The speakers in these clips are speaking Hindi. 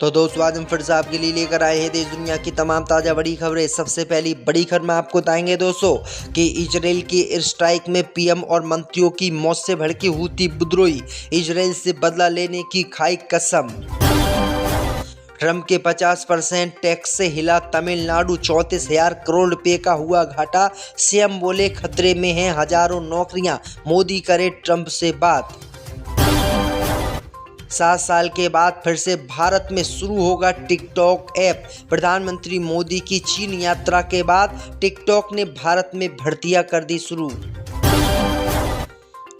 तो दोस्तों आज हम फिर से आपके लिए लेकर आए हैं देश दुनिया की तमाम ताज़ा बड़ी खबरें। सबसे पहली बड़ी खबर में आपको बताएंगे दोस्तों कि इजराइल के एयर स्ट्राइक में पीएम और मंत्रियों की मौत से भड़की हूती विद्रोही इजराइल से बदला लेने की खाई कसम। ट्रंप के 50% टैक्स से हिला तमिलनाडु, 34,000 करोड़ रुपए का हुआ घाटा। सीएम बोले खतरे में हैं हजारों नौकरियां, मोदी करे ट्रंप से बात। 7 साल के बाद फिर से भारत में शुरू होगा टिकटॉक ऐप। प्रधानमंत्री मोदी की चीन यात्रा के बाद टिकटॉक ने भारत में भर्तियां कर दी शुरू।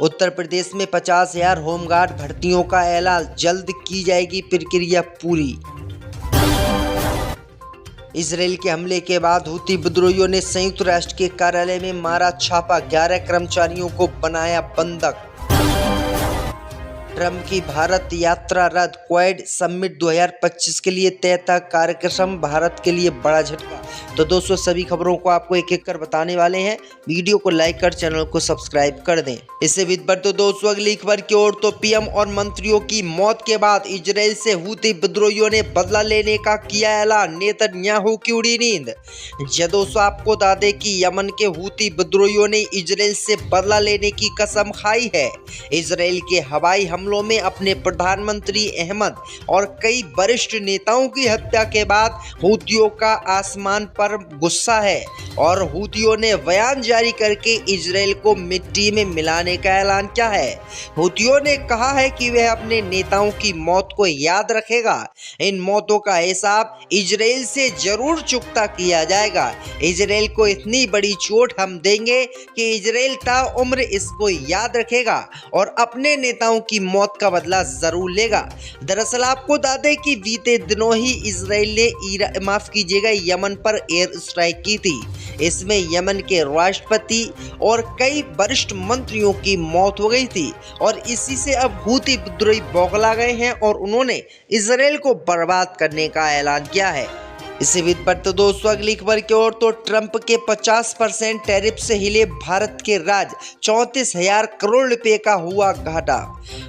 उत्तर प्रदेश में 50,000 होमगार्ड भर्तियों का ऐलान, जल्द की जाएगी प्रक्रिया पूरी। इजराइल के हमले के बाद हूती विद्रोहियों ने संयुक्त राष्ट्र के कार्यालय में मारा छापा, 11 कर्मचारियों को बनाया बंधक। ट्रंप की भारत यात्रा रद्द, क्वाड समिट 2025 के लिए तय था कार्यक्रम, भारत के लिए बड़ा झटका। तो दोस्तों सभी खबरों को आपको एक एक कर बताने वाले हैं, वीडियो को लाइक कर चैनल को सब्सक्राइब कर दें। इससे भी बढ़ तो दोस्तों अगली खबर की ओर, तो पीएम और मंत्रियों की मौत के बाद इजराइल से हूती विद्रोहियों ने बदला लेने का किया ऐलान, नेतन्याहू की उड़ी नींद। दोस्तों आपको बता दें कि यमन के हूती विद्रोहियों ने इजराइल से बदला लेने की कसम खाई है। इजराइल के हवाई हमलों में अपने प्रधानमंत्री अहमद और कई वरिष्ठ नेताओं की हत्या के बाद हूतियों का आसमान पर गुस्सा है और हूतियों ने बयान जारी करके इजराइल को मिट्टी में मिलाने का ऐलान किया है। हूतियों ने कहा है कि वह अपने नेताओं की मौत को याद रखेगा, इन मौतों का हिसाब इजराइल से जरूर चुकता किया जाएगा। इजराइल को इतनी बड़ी चोट हम देंगे कि इजराइल ताउम्र इसको याद रखेगा और अपने नेताओं की मौत का बदला जरूर लेगा। दरअसल आपको बता दें कि बीते दिनों ही इजराइल ने यमन पर एयर स्ट्राइक की थी। इसमें यमन के राष्ट्रपति और कई वरिष्ठ मंत्रियों की मौत हो गई थी और इसी से अब हूती विद्रोही बौखला गए हैं और उन्होंने इजराइल को बर्बाद करने का ऐलान किया है। इसी बीच पर तो दोस्तों अगली खबर की ओर, तो ट्रंप के 50% टैरिफ से हिले भारत के राज्य, 34,000 करोड़ रुपए का हुआ घाटा।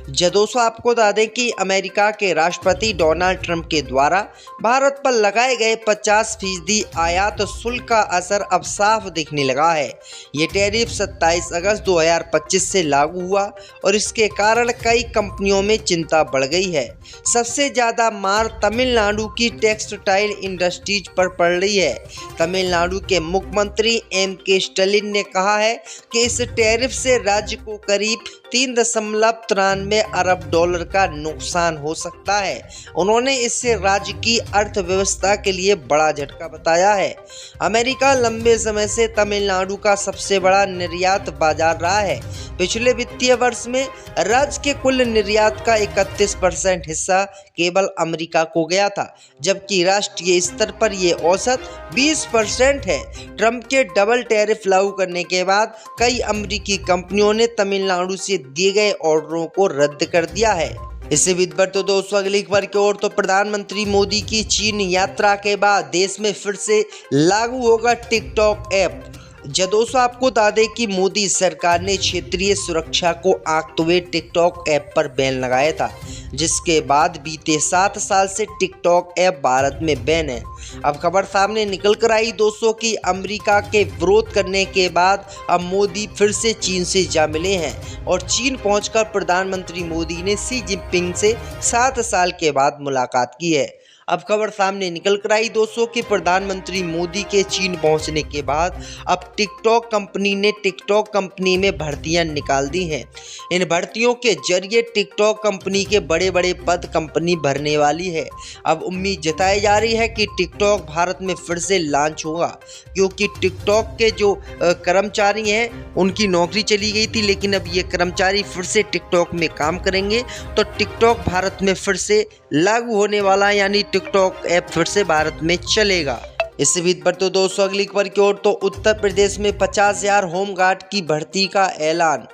दोस्तों आपको बता दें कि अमेरिका के राष्ट्रपति डोनाल्ड ट्रंप के द्वारा भारत पर लगाए गए 50% आयात शुल्क का असर अब साफ दिखने लगा है। ये टैरिफ 27 अगस्त 2025 से लागू हुआ और इसके कारण कई कंपनियों में चिंता बढ़ गई है। सबसे ज्यादा मार तमिलनाडु की टेक्सटाइल इंडस्ट्रीज पर पड़ रही है। तमिलनाडु के मुख्यमंत्री एम.के. स्टालिन ने कहा है कि इस टैरिफ से राज्य को करीब 3.93 अरब डॉलर का नुकसान हो सकता है। उन्होंने इससे राज्य की अर्थव्यवस्था के लिए बड़ा झटका बताया है। अमेरिका लंबे समय से तमिलनाडु का सबसे बड़ा निर्यात बाजार रहा है। पिछले वित्तीय वर्ष में राज्य के कुल निर्यात का 31% हिस्सा केवल अमेरिका को गया था, जबकि राष्ट्रीय स्तर पर यह औसत 20% है। ट्रंप के डबल टैरिफ लागू करने के बाद कई अमेरिकी कंपनियों ने तमिलनाडु से दिए गए ऑर्डरों को रद्द कर दिया है। इससे भी बढ़ तो दोस्तों अगली खबर की ओर, तो प्रधानमंत्री मोदी की चीन यात्रा के बाद देश में फिर से लागू होगा टिकटॉक ऐप। दोस्तों आपको बता दें कि मोदी सरकार ने क्षेत्रीय सुरक्षा को आंकते हुए टिकटॉक ऐप पर बैन लगाया था, जिसके बाद बीते 7 साल से टिकटॉक ऐप भारत में बैन है। अब खबर सामने निकल कर आई दोस्तों कि अमेरिका के विरोध करने के बाद अब मोदी फिर से चीन से जा मिले हैं और चीन पहुंचकर प्रधानमंत्री मोदी ने शी जिनपिंग से 7 साल के बाद मुलाकात की है। अब खबर सामने निकल कर आई दोस्तों कि प्रधानमंत्री मोदी के चीन पहुंचने के बाद अब टिकटॉक कंपनी ने टिकटॉक कंपनी में भर्तियां निकाल दी हैं। इन भर्तियों के जरिए टिकटॉक कंपनी के बड़े बड़े पद कंपनी भरने वाली है। अब उम्मीद जताई जा रही है कि टिकटॉक भारत में फिर से लॉन्च होगा, क्योंकि टिकटॉक के जो कर्मचारी हैं उनकी नौकरी चली गई थी, लेकिन अब ये कर्मचारी फिर से टिकटॉक में काम करेंगे तो टिकटॉक भारत में फिर से लागू होने वाला, यानी टिकटॉक ऐप फिर से भारत में चलेगा। इस बीच पर तो दोस्तों अगली खबर की ओर, तो उत्तर प्रदेश में 50,000 होमगार्ड की भर्ती का ऐलान।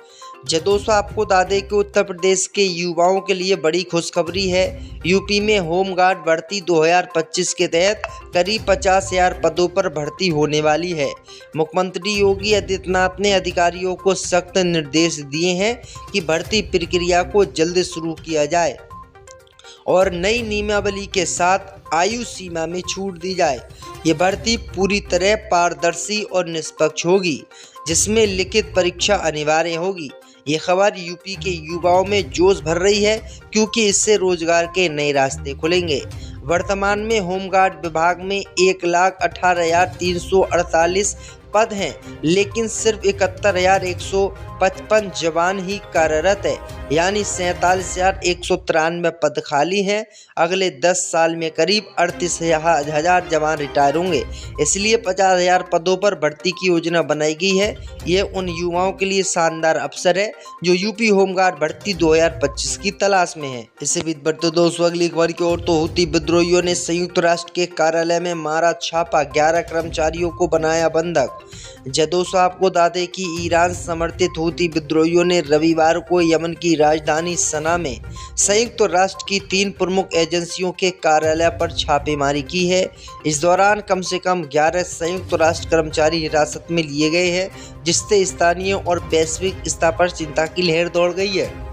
दोस्तों आपको बता दें कि उत्तर प्रदेश के युवाओं के लिए बड़ी खुशखबरी है। यूपी में होमगार्ड भर्ती 2025 के तहत करीब 50,000 पदों पर भर्ती होने वाली है। मुख्यमंत्री योगी आदित्यनाथ ने अधिकारियों को सख्त निर्देश दिए हैं कि भर्ती प्रक्रिया को जल्द शुरू किया जाए और नई नियमावली के साथ आयु सीमा में छूट दी जाए। ये भर्ती पूरी तरह पारदर्शी और निष्पक्ष होगी, जिसमें लिखित परीक्षा अनिवार्य होगी। ये खबर यूपी के युवाओं में जोश भर रही है, क्योंकि इससे रोजगार के नए रास्ते खुलेंगे। वर्तमान में होमगार्ड विभाग में 1,18,348 पद हैं, लेकिन सिर्फ 71,155 जवान ही कार्यरत है, यानी 47,193 पद खाली हैं। अगले 10 साल में करीब 38,000 जवान रिटायर होंगे, इसलिए 50,000 पदों पर भर्ती की योजना बनाई गई है। यह उन युवाओं के लिए शानदार अवसर है जो यूपी होमगार्ड भर्ती 2025 की तलाश में है। इससे भी बढ़ते दोस्तों अगली खबर की ओर, तो हूती विद्रोहियों ने संयुक्त राष्ट्र के कार्यालय में मारा छापा, 11 कर्मचारियों को बनाया बंधक। दोस्तों आपको बता दें कि ईरान समर्थित हूती विद्रोहियों ने रविवार को यमन की राजधानी सना में संयुक्त राष्ट्र की 3 प्रमुख एजेंसियों के कार्यालय पर छापेमारी की है। इस दौरान कम से कम 11 संयुक्त राष्ट्र कर्मचारी हिरासत में लिए गए हैं, जिससे स्थानीय और वैश्विक स्तर पर चिंता की लहर दौड़ गई है।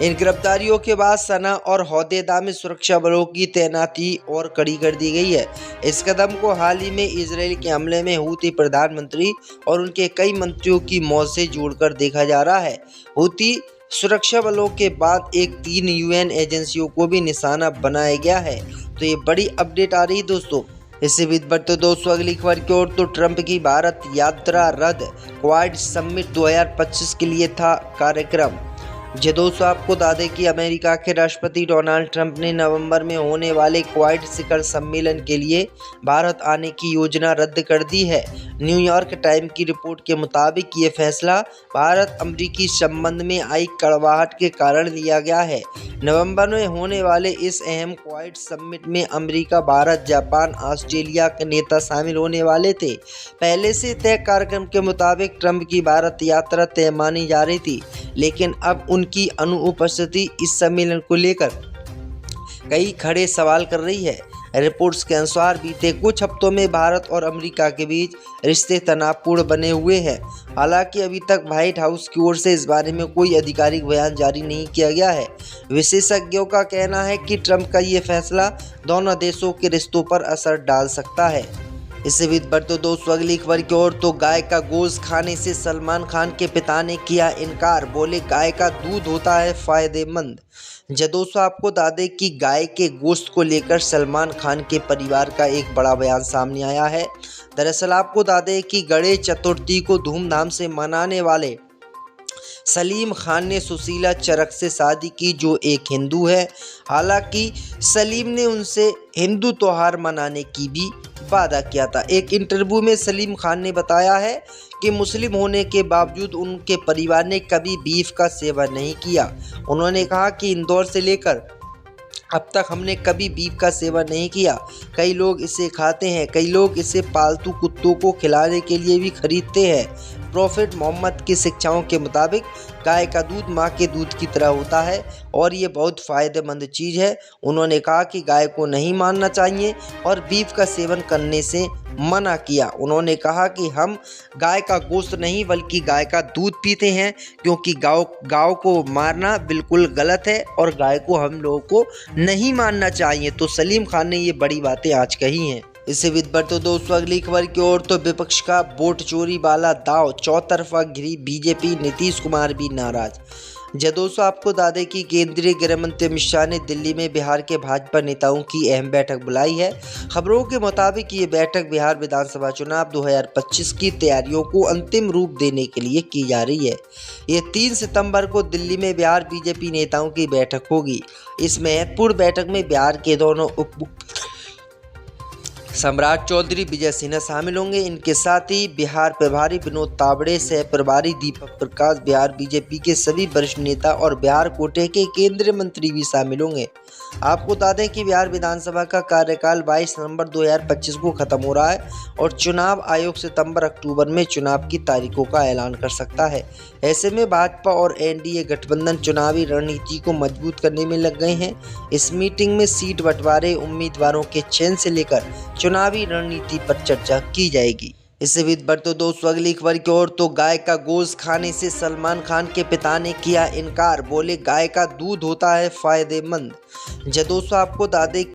इन गिरफ्तारियों के बाद सना और होदेदा में सुरक्षा बलों की तैनाती और कड़ी कर दी गई है। इस कदम को हाल ही में इजरायल के हमले में हूती प्रधानमंत्री और उनके कई मंत्रियों की मौत से जोड़कर देखा जा रहा है। हूती सुरक्षा बलों के बाद एक 3 यूएन एजेंसियों को भी निशाना बनाया गया है। तो ये बड़ी अपडेट आ रही है दोस्तों। इससे भी बढ़ते दोस्तों अगली खबर की ओर, तो ट्रंप की भारत यात्रा रद्द, क्वाड समिट 2025 के लिए था कार्यक्रम। दोस्तों आपको बता दें कि अमेरिका के राष्ट्रपति डोनाल्ड ट्रंप ने नवंबर में होने वाले क्वाड शिखर सम्मेलन के लिए भारत आने की योजना रद्द कर दी है। न्यूयॉर्क टाइम की रिपोर्ट के मुताबिक ये फैसला भारत अमेरिकी संबंध में आई कड़वाहट के कारण लिया गया है। नवंबर में होने वाले इस अहम क्वाड समिट में अमेरिका, भारत, जापान, ऑस्ट्रेलिया के नेता शामिल होने वाले थे। पहले से तय कार्यक्रम के मुताबिक ट्रंप की भारत यात्रा तय मानी जा रही थी, लेकिन अब उनकी अनुपस्थिति इस सम्मेलन को लेकर कई खड़े सवाल कर रही है। रिपोर्ट्स के अनुसार बीते कुछ हफ्तों में भारत और अमेरिका के बीच रिश्ते तनावपूर्ण बने हुए हैं। हालांकि अभी तक व्हाइट हाउस की ओर से इस बारे में कोई आधिकारिक बयान जारी नहीं किया गया है। विशेषज्ञों का कहना है कि ट्रंप का ये फैसला दोनों देशों के रिश्तों पर असर डाल सकता है। इससे भी बढ़ते दोस्तों अगली खबर की ओर, तो गाय का गोश्त खाने से सलमान खान के पिता ने किया इनकार, बोले गाय का दूध होता है फायदेमंद। दोस्तों आपको बता दें कि गाय के गोश्त को लेकर सलमान खान के परिवार का एक बड़ा बयान सामने आया है। दरअसल आपको बता दें कि गणेश चतुर्थी को धूमधाम से मनाने वाले सलीम खान ने सुशीला चरक से शादी की, जो एक हिंदू है। हालांकि सलीम ने उनसे हिंदू त्योहार मनाने की भी वादा किया था। एक इंटरव्यू में सलीम खान ने बताया है कि मुस्लिम होने के बावजूद उनके परिवार ने कभी बीफ का सेवन नहीं किया। उन्होंने कहा कि इंदौर से लेकर अब तक हमने कभी बीफ का सेवन नहीं किया। कई लोग इसे खाते हैं, कई लोग इसे पालतू कुत्तों को खिलाने के लिए भी खरीदते हैं। प्रॉफिट मोहम्मद की शिक्षाओं के मुताबिक गाय का दूध माँ के दूध की तरह होता है और ये बहुत फ़ायदेमंद चीज़ है। उन्होंने कहा कि गाय को नहीं मारना चाहिए और बीफ का सेवन करने से मना किया। उन्होंने कहा कि हम गाय का गोश्त नहीं बल्कि गाय का दूध पीते हैं, क्योंकि गाय को मारना बिल्कुल गलत है और गाय को हम लोगों को नहीं मारना चाहिए। तो सलीम खान ने ये बड़ी बातें आज कही हैं। इससे भी बढ़ते दोस्तों अगली खबर की ओर, तो विपक्ष का वोट चोरी वाला दाव चौतरफा घिरी बीजेपी, नीतीश कुमार भी नाराज। दोस्तों आपको बता दें कि केंद्रीय गृह मंत्री अमित शाह ने दिल्ली में बिहार के भाजपा नेताओं की अहम बैठक बुलाई है। खबरों के मुताबिक ये बैठक बिहार विधानसभा चुनाव 2025 की तैयारियों को अंतिम रूप देने के लिए की जा रही है। ये 3 सितंबर को दिल्ली में बिहार बीजेपी नेताओं की बैठक होगी। इस महत्वपूर्ण बैठक में बिहार के दोनों उप सम्राट चौधरी, विजय सिन्हा शामिल होंगे। इनके साथ ही बिहार प्रभारी विनोद तावड़े, सह प्रभारी दीपक प्रकाश, बिहार बीजेपी के सभी वरिष्ठ नेता और बिहार कोटे के केंद्रीय मंत्री भी शामिल होंगे। आपको बता दें कि बिहार विधानसभा का कार्यकाल 22 नवंबर 2025 को खत्म हो रहा है और चुनाव आयोग सितंबर-अक्टूबर में चुनाव की तारीखों का ऐलान कर सकता है। ऐसे में भाजपा और एनडीए गठबंधन चुनावी रणनीति को मजबूत करने में लग गए हैं। इस मीटिंग में सीट बंटवारे, उम्मीदवारों के चयन से लेकर चुनावी रणनीति पर चर्चा की जाएगी। इससे भी बढ़ते दोस्तों अगली खबर की ओर, तो गाय का गोश्त खाने से सलमान खान के पिता ने किया इनकार, बोले गाय का दूध होता है फायदेमंद। जी दोस्तों, आपको बता दें